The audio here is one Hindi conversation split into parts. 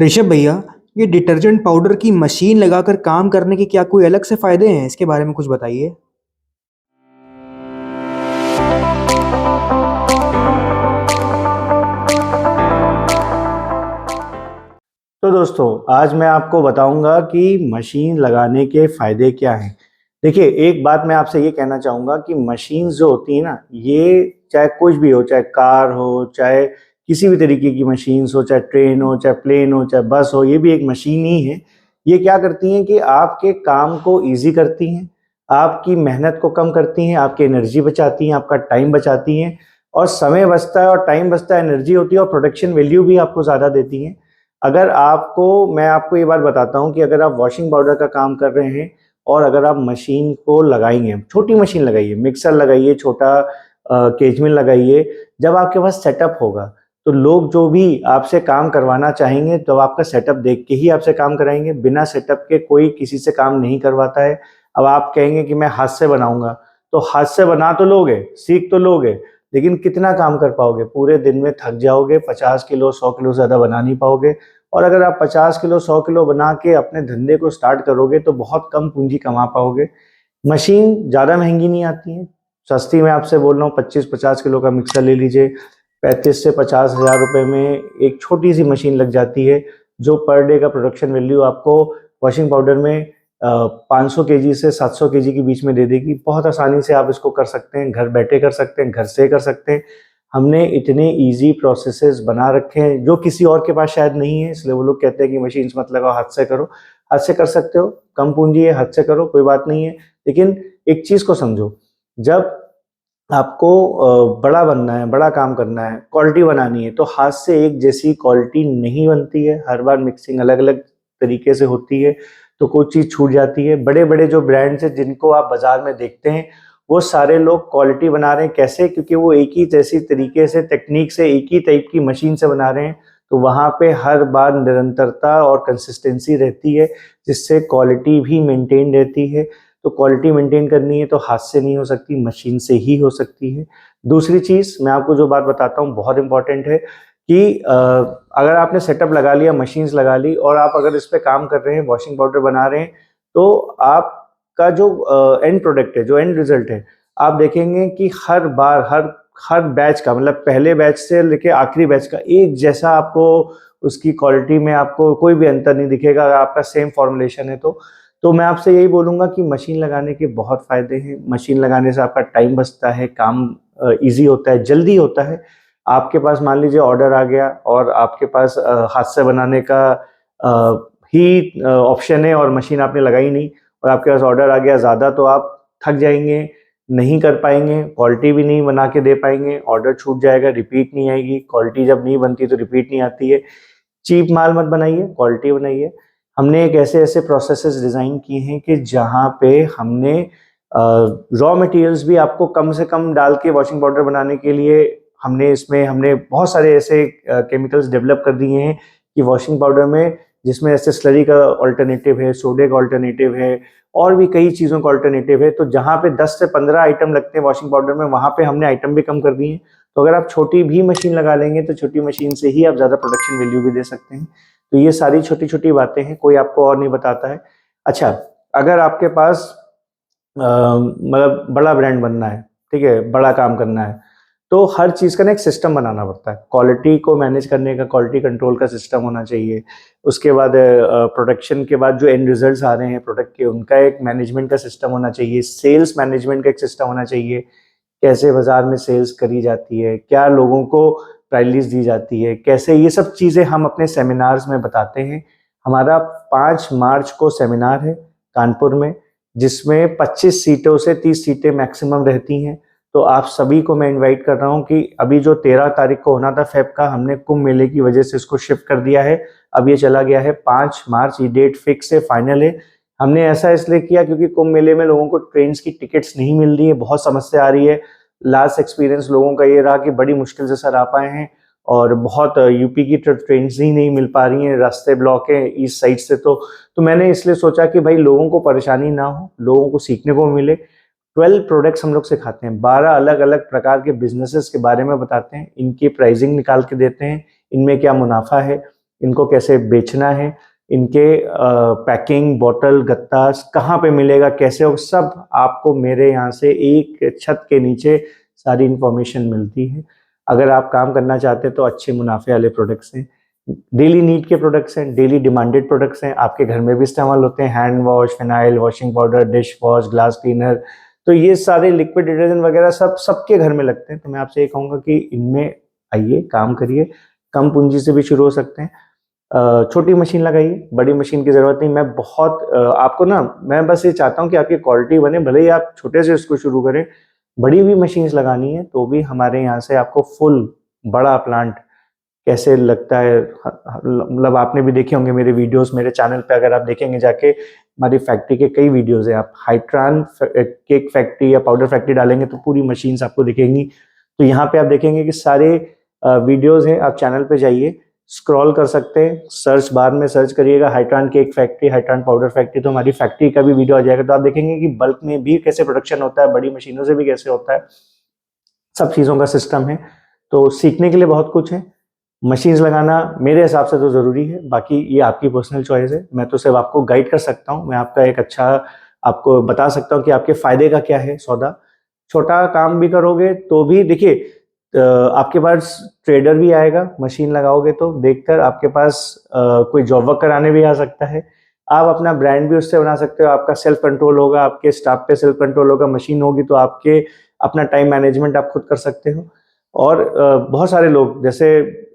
ऋषभ भैया, ये डिटर्जेंट पाउडर की मशीन लगाकर काम करने के क्या कोई अलग से फायदे हैं? इसके बारे में कुछ बताइए। तो दोस्तों, आज मैं आपको बताऊंगा कि मशीन लगाने के फायदे क्या हैं। देखिए, एक बात मैं आपसे ये कहना चाहूँगा कि मशीन जो होती है ना, ये चाहे कुछ भी हो, चाहे कार हो, चाहे किसी भी तरीके की मशीन्स हो, चाहे ट्रेन हो, चाहे प्लेन हो, चाहे बस हो, ये भी एक मशीन ही है। ये क्या करती हैं कि आपके काम को ईज़ी करती हैं, आपकी मेहनत को कम करती हैं, आपकी एनर्जी बचाती हैं, आपका टाइम बचाती हैं और समय बचता है और टाइम बचता है, एनर्जी होती है और प्रोडक्शन वैल्यू भी आपको ज़्यादा देती हैं। मैं आपको ये बात बताता हूँ कि अगर आप वॉशिंग पाउडर का काम कर रहे हैं और अगर आप मशीन को लगाएंगे, छोटी मशीन लगाइए, मिक्सर लगाइए, छोटा केज मिल लगाइए। जब आपके पास सेटअप होगा तो लोग जो भी आपसे काम करवाना चाहेंगे तो आपका सेटअप देख के ही आपसे काम कराएंगे। बिना सेटअप के कोई किसी से काम नहीं करवाता है। अब आप कहेंगे कि मैं हाथ से बनाऊंगा, तो हाथ से बना तो लोगे, सीख तो लोगे, लेकिन कितना काम कर पाओगे? पूरे दिन में थक जाओगे, 50 किलो 100 किलो ज़्यादा बना नहीं पाओगे। और अगर आप 50 किलो 100 किलो बना के अपने धंधे को स्टार्ट करोगे तो बहुत कम पूंजी कमा पाओगे। मशीन ज़्यादा महंगी नहीं आती है, सस्ती। मैं आपसे बोल रहा हूँ 25-50 किलो का मिक्सर ले लीजिए, 35 से 50 हज़ार रुपये में एक छोटी सी मशीन लग जाती है, जो पर डे का प्रोडक्शन वैल्यू आपको वॉशिंग पाउडर में 500 केजी से 700 केजी के बीच में दे देगी। बहुत आसानी से आप इसको कर सकते हैं, घर बैठे कर सकते हैं, घर से कर सकते हैं। हमने इतने इजी प्रोसेसेस बना रखे हैं जो किसी और के पास शायद नहीं है, इसलिए वो लोग कहते हैं कि मशीन्स मत लगाओ, हाथ से करो। हाथ से कर सकते हो, कम पूंजी है, हाथ से करो, कोई बात नहीं है। लेकिन एक चीज़ को समझो, जब आपको बड़ा बनना है, बड़ा काम करना है, क्वालिटी बनानी है, तो हाथ से एक जैसी क्वालिटी नहीं बनती है। हर बार मिक्सिंग अलग-अलग तरीके से होती है, तो कोई चीज़ छूट जाती है। बड़े-बड़े जो ब्रांड्स हैं जिनको आप बाज़ार में देखते हैं, वो सारे लोग क्वालिटी बना रहे हैं। कैसे? क्योंकि वो एक ही जैसी तरीके से, टेक्नीक से, एक ही टाइप की मशीन से बना रहे हैं, तो वहाँ पे हर बार निरंतरता और कंसिस्टेंसी रहती है, जिससे क्वालिटी भी मेंटेन रहती है। तो क्वालिटी मेंटेन करनी है तो हाथ से नहीं हो सकती, मशीन से ही हो सकती है। दूसरी चीज़ मैं आपको जो बात बताता हूँ बहुत इंपॉर्टेंट है कि अगर आपने सेटअप लगा लिया, मशीन्स लगा ली और आप अगर इस पे काम कर रहे हैं, वॉशिंग पाउडर बना रहे हैं, तो आपका जो एंड प्रोडक्ट है, जो एंड रिजल्ट है, आप देखेंगे कि हर बार हर हर बैच का, मतलब पहले बैच से लेके आखिरी बैच का एक जैसा आपको उसकी क्वालिटी में आपको कोई भी अंतर नहीं दिखेगा अगर आपका सेम फॉर्मुलेशन है तो मैं आपसे यही बोलूँगा कि मशीन लगाने के बहुत फ़ायदे हैं। मशीन लगाने से आपका टाइम बचता है, काम ईज़ी होता है, जल्दी होता है। आपके पास मान लीजिए ऑर्डर आ गया और आपके पास हाथ से बनाने का ही ऑप्शन है और मशीन आपने लगाई नहीं और आपके पास ऑर्डर आ गया ज़्यादा, तो आप थक जाएँगे, नहीं कर पाएँगे, क्वालिटी भी नहीं बना के दे पाएँगे, ऑर्डर छूट जाएगा, रिपीट नहीं आएगी। क्वालिटी जब नहीं बनती तो रिपीट नहीं आती है। चीप माल मत बनाइए, क्वालिटी बनाइए। हमने एक ऐसे-ऐसे प्रोसेसेस डिज़ाइन किए हैं कि जहाँ पे हमने रॉ मटेरियल्स भी आपको कम से कम डाल के वॉशिंग पाउडर बनाने के लिए हमने बहुत सारे ऐसे केमिकल्स डेवलप कर दिए हैं कि वॉशिंग पाउडर में, जिसमें ऐसे स्लरी का अल्टरनेटिव है, सोडे का अल्टरनेटिव है और भी कई चीज़ों का अल्टरनेटिव है। तो जहाँ पे 10 से 15 आइटम लगते हैं वॉशिंग पाउडर में, वहाँ पे हमने आइटम भी कम कर दिए हैं। तो अगर आप छोटी भी मशीन लगा लेंगे तो छोटी मशीन से ही आप ज़्यादा प्रोडक्शन वैल्यू भी दे सकते हैं। तो ये सारी छोटी-छोटी बातें हैं, कोई आपको और नहीं बताता है। अच्छा, अगर आपके पास मतलब बड़ा ब्रांड बनना है, ठीक है? बड़ा काम करना है, तो हर चीज़ का ना एक सिस्टम बनाना पड़ता है। क्वालिटी को मैनेज करने का, क्वालिटी कंट्रोल का सिस्टम होना चाहिए। उसके बाद प्रोडक्शन के बाद जो एंड रिजल्ट्स आ रहे हैं प्रोडक्ट के, उनका एक मैनेजमेंट का सिस्टम होना चाहिए। सेल्स मैनेजमेंट का एक सिस्टम होना चाहिए। कैसे बाज़ार में सेल्स करी जाती है, क्या लोगों को प्राइस दी जाती है, कैसे, ये सब चीज़ें हम अपने सेमिनार्स में बताते हैं। हमारा 5 मार्च को सेमिनार है कानपुर में, जिसमें 25 सीटों से 30 सीटें मैक्सिमम रहती हैं। तो आप सभी को मैं इनवाइट कर रहा हूँ कि अभी जो 13 तारीख को होना था फ़ेब का, हमने कुंभ मेले की वजह से इसको शिफ्ट कर दिया है। अब ये चला गया है 5 मार्च, ये डेट फिक्स है, फाइनल है। हमने ऐसा इसलिए किया क्योंकि कुंभ मेले में लोगों को ट्रेन्स की टिकट्स नहीं मिल रही है, बहुत समस्या आ रही है। लास्ट एक्सपीरियंस लोगों का ये रहा कि बड़ी मुश्किल से सर आ पाए हैं और बहुत यूपी की ट्रेन्स ही नहीं मिल पा रही हैं, रास्ते ब्लॉक हैं ईस्ट साइड से। तो मैंने इसलिए सोचा कि भाई लोगों को परेशानी ना हो, लोगों को सीखने को मिले। 12 प्रोडक्ट्स हम लोग सिखाते हैं, 12 अलग-अलग प्रकार के बिज़नेसेस के बारे में बताते हैं, इनकी प्राइसिंग निकाल के देते हैं, इनमें क्या मुनाफ़ा है, इनको कैसे बेचना है, इनके पैकिंग, बॉटल, गत्ता कहाँ पे मिलेगा, कैसे हो, सब आपको मेरे यहाँ से एक छत के नीचे सारी इंफॉर्मेशन मिलती है। अगर आप काम करना चाहते हैं तो अच्छे मुनाफे वाले प्रोडक्ट्स हैं, डेली नीड के प्रोडक्ट्स हैं, डेली डिमांडेड प्रोडक्ट्स हैं, आपके घर में भी इस्तेमाल होते हैं, hand wash, phenyl, washing powder, dish wash, glass cleaner, तो ये सारे लिक्विड डिटर्जेंट वगैरह सब सबके घर में लगते हैं। तो मैं आपसे ये कहूँगा कि इनमें आइए, काम करिए, कम पूंजी से भी शुरू हो सकते हैं। छोटी मशीन लगाइए, बड़ी मशीन की ज़रूरत नहीं। मैं बहुत आपको ना, मैं बस ये चाहता हूँ कि आपकी क्वालिटी बने, भले ही आप छोटे से इसको शुरू करें। बड़ी भी मशीन्स लगानी है तो भी हमारे यहाँ से आपको फुल बड़ा प्लांट कैसे लगता है, मतलब आपने भी देखे होंगे मेरे वीडियोस, मेरे चैनल पे अगर आप देखेंगे जाके, हमारी फैक्ट्री के कई वीडियोस हैं। आप हाइट्रान केक फैक्ट्री या पाउडर फैक्ट्री डालेंगे तो पूरी मशीन्स आपको दिखेंगी। तो यहाँ पे आप देखेंगे कि सारे वीडियोस हैं। आप चैनल पे जाइए, स्क्रॉल कर सकते हैं, सर्च बार में सर्च करिएगा हाइट्रान केक फैक्ट्री, हाइट्रान पाउडर फैक्ट्री, तो हमारी फैक्ट्री का भी वीडियो आ जाएगा। तो आप देखेंगे कि बल्क में भी कैसे प्रोडक्शन होता है, बड़ी मशीनों से भी कैसे होता है, सब चीज़ों का सिस्टम है। तो सीखने के लिए बहुत कुछ है। मशीन्स लगाना मेरे हिसाब से तो ज़रूरी है, बाकी ये आपकी पर्सनल चॉइस है। मैं तो सिर्फ आपको गाइड कर सकता हूँ, मैं आपका एक अच्छा आपको बता सकता हूँ कि आपके फ़ायदे का क्या है सौदा। छोटा काम भी करोगे तो भी देखिए, आपके पास ट्रेडर भी आएगा, मशीन लगाओगे तो देखकर आपके पास कोई जॉब वर्क कराने भी आ सकता है। आप अपना ब्रांड भी उससे बना सकते हो, आपका सेल्फ कंट्रोल होगा, आपके स्टाफ पे सेल्फ कंट्रोल होगा, मशीन होगी तो आपके अपना टाइम मैनेजमेंट आप खुद कर सकते हो। और बहुत सारे लोग, जैसे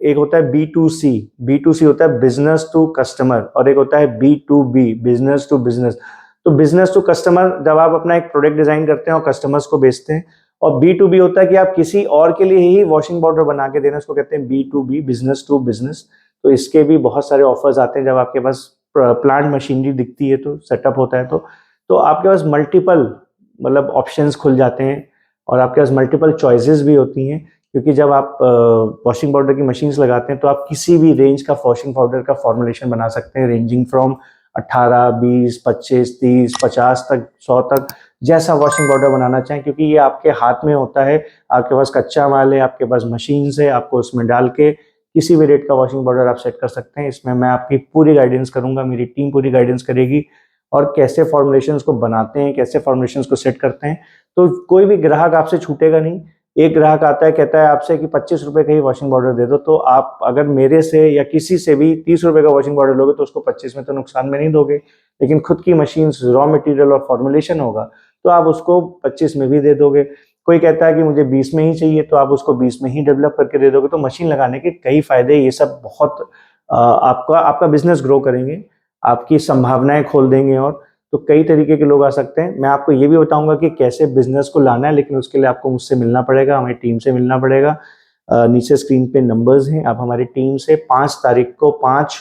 एक होता है B2C, B2C होता है बिजनेस टू कस्टमर, और एक होता है B2B, बिजनेस टू बिजनेस। तो बिजनेस टू कस्टमर जब आप अपना एक प्रोडक्ट डिजाइन करते हैं और कस्टमर्स को बेचते हैं, और B2B होता है कि आप किसी और के लिए ही वॉशिंग पाउडर बना के देना, उसको कहते हैं B2B, बिजनेस टू बिजनेस। तो इसके भी बहुत सारे ऑफर्स आते हैं जब आपके पास प्लांट मशीनरी दिखती है, तो सेटअप होता है, तो आपके पास मल्टीपल मतलब ऑप्शंस खुल जाते हैं और आपके पास मल्टीपल चॉइसेस भी होती हैं। क्योंकि जब आप वॉशिंग पाउडर की मशीन्स लगाते हैं तो आप किसी भी रेंज का वॉशिंग पाउडर का फॉर्मुलेशन बना सकते हैं, रेंजिंग फ्रॉम 18, 20, 25, 30, 50 तक, 100 तक, जैसा वॉशिंग पाउडर बनाना चाहें, क्योंकि ये आपके हाथ में होता है। आपके पास कच्चा माल है, आपके पास मशीन है, आपको उसमें डाल के किसी भी रेट का वॉशिंग पाउडर आप सेट कर सकते हैं। इसमें मैं आपकी पूरी गाइडेंस करूंगा, मेरी टीम पूरी गाइडेंस करेगी, और कैसे फॉर्मुलेशंस को बनाते हैं, कैसे फॉर्मुलेशंस को सेट करते हैं। तो कोई भी ग्राहक आपसे छूटेगा नहीं। एक ग्राहक आता है, कहता है आपसे कि 25 रुपए का ही वॉशिंग पाउडर दे दो, तो आप अगर मेरे से या किसी से भी 30 रुपए का वॉशिंग पाउडर लोगे तो उसको 25 में तो नुकसान में नहीं दोगे। लेकिन खुद की मशीन, रॉ मटेरियल और फॉर्मुलेशन होगा तो आप उसको 25 में भी दे दोगे। कोई कहता है कि मुझे 20 में ही चाहिए, तो आप उसको 20 में ही डेवलप करके दे दोगे। तो मशीन लगाने के कई फायदे, ये सब बहुत आपका बिजनेस ग्रो करेंगे, आपकी संभावनाएं खोल देंगे। और तो कई तरीके के लोग आ सकते हैं। मैं आपको ये भी बताऊंगा कि कैसे बिजनेस को लाना है, लेकिन उसके लिए आपको मुझसे मिलना पड़ेगा, हमारी टीम से मिलना पड़ेगा। नीचे स्क्रीन पे नंबर्स हैं, आप हमारी टीम से 5 तारीख को, 5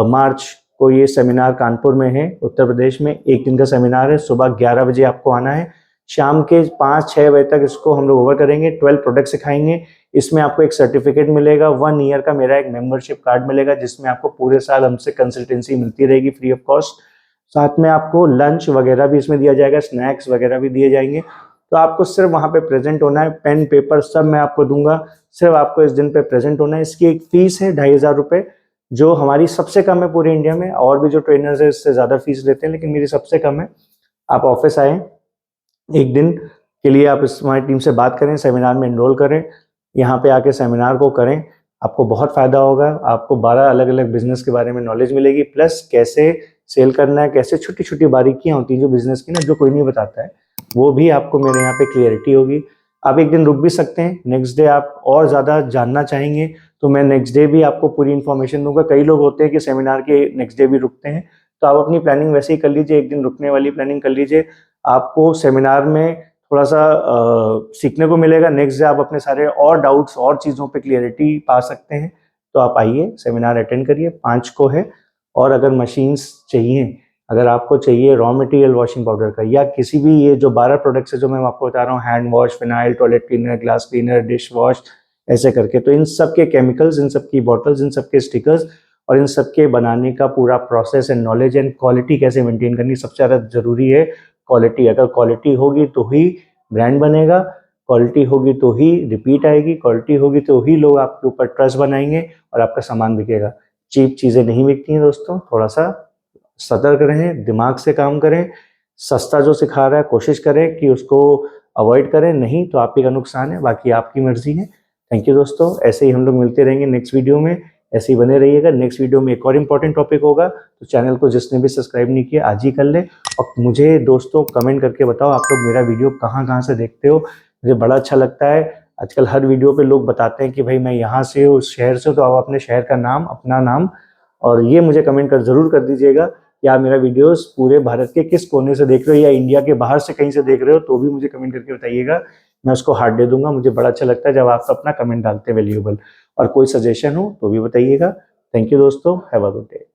मार्च को ये सेमिनार कानपुर में है, उत्तर प्रदेश में। एक दिन का सेमिनार है, सुबह 11 बजे आपको आना है, शाम के 5-6 बजे तक इसको हम लोग ओवर करेंगे। 12 प्रोडक्ट सिखाएंगे। इसमें आपको एक सर्टिफिकेट मिलेगा, 1 ईयर का मेरा एक मेंबरशिप कार्ड मिलेगा, जिसमें आपको पूरे साल हमसे कंसल्टेंसी मिलती रहेगी फ्री ऑफ कॉस्ट। साथ में आपको लंच वगैरह भी इसमें दिया जाएगा, स्नैक्स वगैरह भी दिए जाएंगे। तो आपको सिर्फ वहाँ पे प्रेजेंट होना है, पेन पेपर सब मैं आपको दूंगा, सिर्फ आपको इस दिन पे प्रेजेंट होना है। इसकी एक फीस है 2500 रुपये, जो हमारी सबसे कम है पूरे इंडिया में। और भी जो ट्रेनर्स है इससे ज़्यादा फीस लेते हैं, लेकिन मेरी सबसे कम है। आप ऑफिस आएँ, एक दिन के लिए आप इस हमारी टीम से बात करें, सेमिनार में एनरोल करें, यहाँ पे आके सेमिनार को करें, आपको बहुत फायदा होगा। आपको 12 अलग अलग बिजनेस के बारे में नॉलेज मिलेगी, प्लस कैसे सेल करना है, कैसे छोटी छोटी बारीकियां होती हैं जो बिजनेस की ना, जो कोई नहीं बताता है, वो भी आपको मेरे यहाँ पे क्लियरिटी होगी। आप एक दिन रुक भी सकते हैं, नेक्स्ट डे आप और ज़्यादा जानना चाहेंगे तो मैं नेक्स्ट डे भी आपको पूरी इन्फॉर्मेशन दूंगा। कई लोग होते हैं कि सेमिनार के नेक्स्ट डे भी रुकते हैं, तो आप अपनी प्लानिंग वैसे ही कर लीजिए, एक दिन रुकने वाली प्लानिंग कर लीजिए। आपको सेमिनार में थोड़ा सा सीखने को मिलेगा, नेक्स्ट डे आप अपने सारे और डाउट्स और चीज़ों पे क्लियरिटी पा सकते हैं। तो आप आइए, सेमिनार अटेंड करिए, 5 को है। और अगर मशीन्स चाहिए, अगर आपको चाहिए रॉ मटेरियल वॉशिंग पाउडर का, या किसी भी ये जो 12 प्रोडक्ट्स है जो मैं आपको बता रहा हूँ, hand wash, phenyl, toilet cleaner, glass cleaner, dish wash, ऐसे करके, तो इन सब के केमिकल्स, इन सब की बॉटल्स, इन सब के स्टिकर्स, और इन सब के बनाने का पूरा process and knowledge and quality कैसे मेंटेन करनी, सबसे ज़्यादा जरूरी है क्वालिटी। अगर क्वालिटी होगी तो ही ब्रांड बनेगा, क्वालिटी होगी तो ही रिपीट आएगी, क्वालिटी होगी तो ही लोग आपके ऊपर ट्रस्ट बनाएंगे और आपका सामान बिकेगा। चीप चीज़ें नहीं बिकती हैं दोस्तों, थोड़ा सा सतर्क रहें, दिमाग से काम करें। सस्ता जो सिखा रहा है कोशिश करें कि उसको अवॉइड करें, नहीं तो आप ही का नुकसान है, बाकी आपकी मर्जी है। थैंक यू दोस्तों, ऐसे ही हम लोग मिलते रहेंगे नेक्स्ट वीडियो में, ऐसे ही बने रहिएगा। नेक्स्ट वीडियो में एक और इम्पॉर्टेंट टॉपिक होगा, तो चैनल को जिसने भी सब्सक्राइब नहीं किया आज ही कर ले। और मुझे दोस्तों कमेंट करके बताओ आप लोग मेरा वीडियो कहाँ से देखते हो, मुझे बड़ा अच्छा लगता है। आजकल हर वीडियो पे लोग बताते हैं कि भाई मैं यहाँ से हूँ, उस शहर से, तो आप अपने शहर का नाम, अपना नाम, और ये मुझे कमेंट कर जरूर कर दीजिएगा कि आप मेरा वीडियोस पूरे भारत के किस कोने से देख रहे हो, या इंडिया के बाहर से कहीं से देख रहे हो, तो भी मुझे कमेंट करके बताइएगा, मैं उसको हार्ट दे दूंगा। मुझे बड़ा अच्छा लगता है जब आप अपना कमेंट डालते हैं वैल्यूएबल, और कोई सजेशन हो तो भी बताइएगा। थैंक यू दोस्तों, हैव अ गुड डे।